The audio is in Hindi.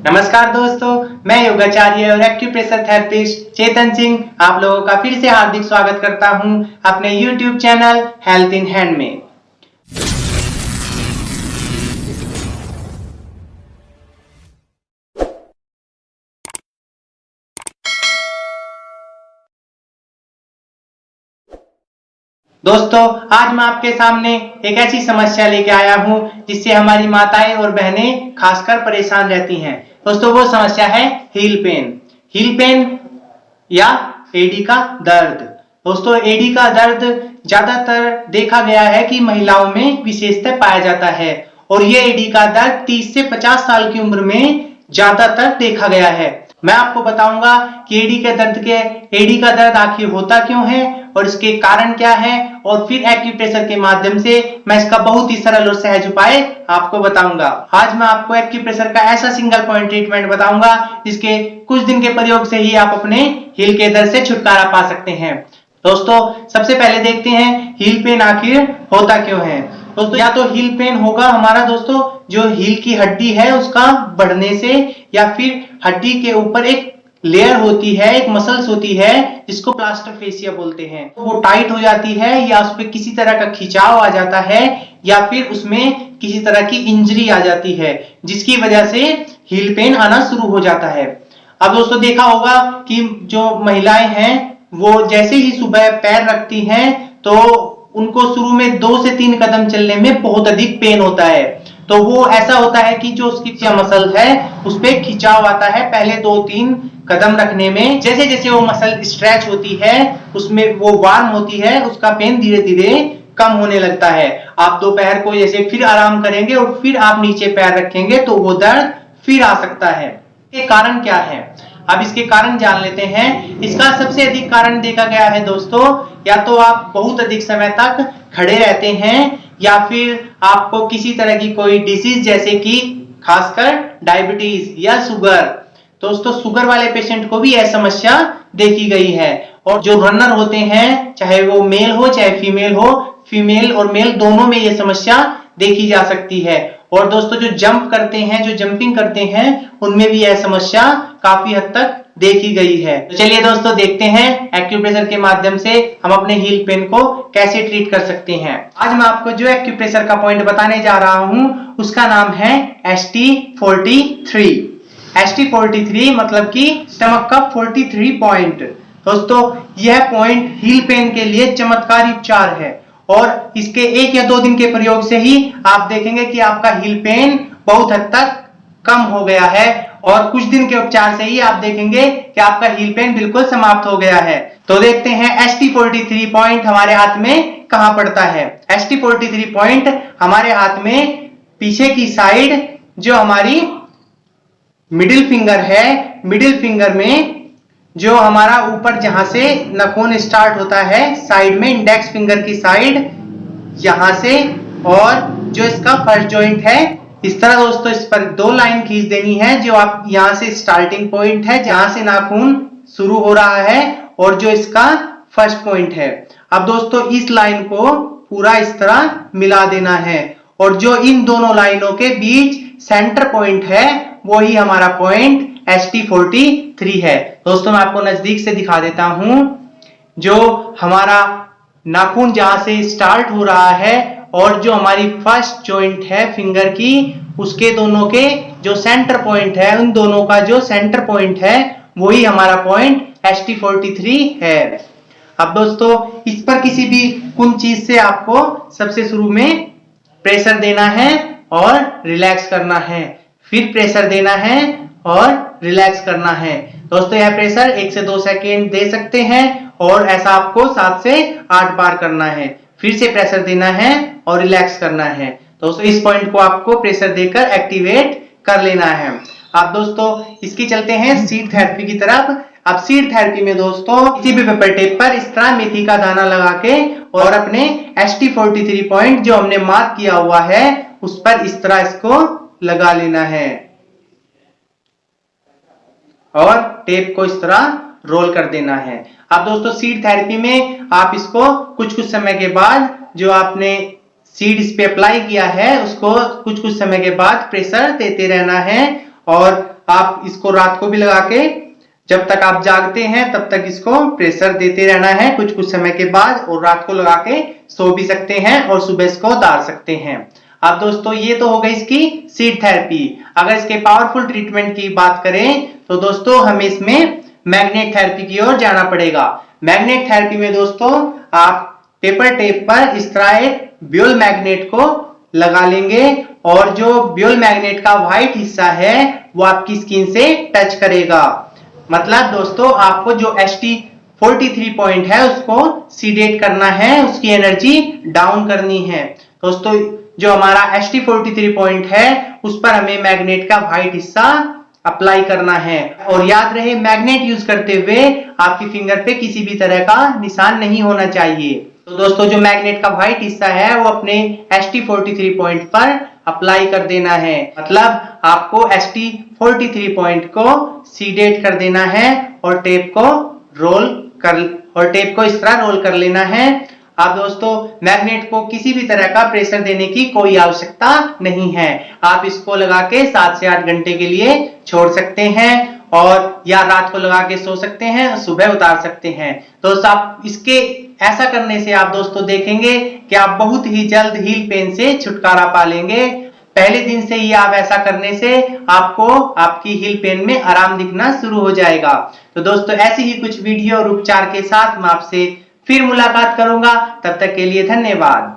नमस्कार दोस्तों, मैं योगाचार्य और एक्यूप्रेशर थेरेपिस्ट चेतन सिंह आप लोगों का फिर से हार्दिक स्वागत करता हूं अपने YouTube channel health in hand में। दोस्तों, आज मैं आपके सामने एक ऐसी समस्या लेके आया हूं जिससे हमारी माताएं और बहनें खासकर परेशान रहती हैं। दोस्तों, वो समस्या है हील पेन या एडी का दर्द। दोस्तों, एडी का दर्द ज्यादातर देखा गया है कि महिलाओं में विशेषतः पाया जाता है और ये एडी का दर्द 30 से 50 साल की उम्र में ज्यादातर देखा गया है। मैं आपको बताऊंगा कि एडी का दर्द आखिर होता क्यों है और इसके कारण क्या है, और फिर एक्यूप्रेशर के माध्यम से मैं इसका बहुत ही सरल और सहज उपाय आपको बताऊंगा। आज मैं आपको एक्यूप्रेशर का ऐसा सिंगल पॉइंट ट्रीटमेंट बताऊंगा जिसके कुछ दिन के प्रयोग से ही आप अपने हील के दर्द से छुटकारा पा सकते हैं। दोस्तों, सबसे पहले देखते हैं हील पेन आखिर होता क्यों है। दोस्तों, या तो हील पेन होगा हमारा दोस्तों जो हील की हड्डी है उसका बढ़ने से, या फिर हड्डी के ऊपर एक लेयर होती है, एक मसल्स होती है जिसको प्लास्टर फेसिया बोलते हैं, तो वो टाइट हो जाती है या उस पर किसी तरह का खिंचाव आ जाता है या फिर उसमें किसी तरह की इंजरी आ जाती है जिसकी वजह से हील पेन आना शुरू हो जाता है। अब दोस्तों, देखा होगा कि जो महिलाएं हैं वो जैसे ही सुबह पैर रखती हैं तो उनको शुरू में 2 से 3 कदम चलने में बहुत अधिक पेन होता है। तो वो ऐसा होता है कि जो उसकी मसल है उस पर खिंचाव आता है पहले 2-3 कदम रखने में। जैसे जैसे वो मसल स्ट्रेच होती है, उसमें वो वार्म होती है, उसका पेन धीरे धीरे कम होने लगता है। आप दोपहर को जैसे फिर आराम करेंगे और फिर आप नीचे पैर रखेंगे तो वो दर्द फिर आ सकता है। ये कारण क्या है, अब इसके कारण जान लेते हैं। इसका सबसे अधिक कारण देखा गया है दोस्तों, या तो आप बहुत अधिक समय तक खड़े रहते हैं या फिर आपको किसी तरह की कोई डिसीज जैसे कि खासकर डायबिटीज या शुगर। दोस्तों, शुगर वाले पेशेंट को भी यह समस्या देखी गई है। और जो रनर होते हैं, चाहे वो मेल हो चाहे फीमेल हो, फीमेल और मेल दोनों में यह समस्या देखी जा सकती है। और दोस्तों, जो जंप करते हैं, जो जंपिंग करते हैं, उनमें भी यह समस्या काफी हद तक देखी गई है। तो चलिए दोस्तों, देखते हैं एक्यूप्रेशर के माध्यम से हम अपने हील पेन को कैसे ट्रीट कर सकते हैं। आज मैं आपको जो एक्यूप्रेशर का पॉइंट बताने जा रहा हूं उसका नाम है ST43। ST43 मतलब कि स्टमक कप 43 पॉइंट। दोस्तों, यह पॉइंट हील पेन के लिए चमत्कारी उपचार है और इसके 1 या 2 दिन के प्रयोग से ही आप देखेंगे कि आपका हील पेन बहुत हद तक कम हो गया है और कुछ दिन के उपचार से ही आप देखेंगे कि आपका हील पेन बिल्कुल समाप्त हो गया है। तो देखते हैं ST43 पॉइंट हमारे हाथ में कहां पड़ता है। ST43 पॉइंट हमारे हाथ में पीछे की साइड जो हमारी मिडिल फिंगर है, मिडिल फिंगर में जो हमारा ऊपर जहां से नाखून स्टार्ट होता है साइड में, इंडेक्स फिंगर की साइड यहां से, और जो इसका फर्स्ट जॉइंट है इस तरह। दोस्तों, इस पर 2 लाइन खींच देनी है। जो आप यहां से स्टार्टिंग पॉइंट है जहां से नाखून शुरू हो रहा है और जो इसका फर्स्ट पॉइंट है। अब दोस्तों, इस लाइन को पूरा इस तरह मिला देना है और जो इन दोनों लाइनों के बीच सेंटर पॉइंट है वो ही हमारा पॉइंट ST43 है। दोस्तों, मैं आपको नजदीक से दिखा देता हूं। जो हमारा नाखून जहां से स्टार्ट हो रहा है और जो हमारी फर्स्ट जॉइंट है फिंगर की, उसके दोनों के जो सेंटर पॉइंट है, उन दोनों का जो सेंटर पॉइंट है वही हमारा पॉइंट ST43 है। अब दोस्तों, इस पर किसी भी कुछ चीज से आपको सबसे शुरू में प्रेशर देना है और रिलैक्स करना है, फिर प्रेशर देना है और रिलैक्स करना है। दोस्तों, यह प्रेशर 1 से 2 सेकेंड दे सकते हैं और ऐसा आपको 7 से 8 बार करना है। फिर से प्रेशर देना है और रिलैक्स करना है। दोस्तों, इस पॉइंट को आपको प्रेशर देकर एक्टिवेट कर लेना है। अब दोस्तों, इसकी चलते हैं सीड थेरेपी की तरफ। अब सीड थेरेपी में दोस्तों किसी भी पेपर टेप पर इस तरह मेथी का दाना लगा के और अपने ST43 पॉइंट जो हमने मार्क किया हुआ है उस पर इस तरह इसको लगा लेना है और टेप को इस तरह रोल कर देना है। अब दोस्तों, सीड थेरेपी में आप इसको कुछ समय के बाद जो आपने सीड इस पे अप्लाई किया है उसको कुछ समय के बाद प्रेशर देते रहना है और आप इसको रात को भी लगा के जब तक आप जागते हैं तब तक इसको प्रेशर देते रहना है कुछ कुछ समय के बाद, और रात को लगा के सो भी सकते हैं और सुबह इसको उतार सकते हैं। अब दोस्तों ये तो हो गई इसकी सीड थेरेपी। अगर इसके पावरफुल ट्रीटमेंट की बात करें तो दोस्तों हमें इसमें मैग्नेट थेरेपी की ओर जाना पड़ेगा। मैग्नेट थेरेपी में दोस्तों आप पेपर टेप पर इस तरह एक ब्यूल मैग्नेट को लगा लेंगे और जो ब्यूल मैग्नेट का व्हाइट हिस्सा है वो आपकी स्किन से टच करेगा। मतलब दोस्तों आपको जो ST43 पॉइंट है उसको सीडेट करना है, उसकी एनर्जी डाउन करनी है। दोस्तों जो हमारा ST43 पॉइंट है उस पर हमें मैग्नेट का व्हाइट हिस्सा अप्लाई करना है। और याद रहे मैग्नेट यूज करते हुए आपकी फिंगर पे किसी भी तरह का निशान नहीं होना चाहिए। तो दोस्तों जो मैग्नेट का व्हाइट हिस्सा है वो अपने ST43 पॉइंट पर अप्लाई कर देना है। मतलब आपको ST43 पॉइंट को सीडेट कर देना है और टेप को इस तरह रोल कर लेना है। अब दोस्तों मैग्नेट को किसी भी तरह का प्रेशर देने की कोई आवश्यकता नहीं है। आप इसको लगा के 7 से 8 घंटे के लिए छोड़ सकते हैं और या रात को लगा के सो सकते हैं, सुबह उतार सकते हैं। दोस्तों आप इसके ऐसा करने से आप दोस्तों देखेंगे कि आप बहुत ही जल्द हील पेन से छुटकारा पा लेंगे। पहले दिन से ही आप ऐसा करने से आपको आपकी हील पेन में आराम दिखना शुरू हो जाएगा। तो दोस्तों ऐसी ही कुछ वीडियो और उपचार के साथ मैं आपसे फिर मुलाकात करूंगा। तब तक के लिए धन्यवाद।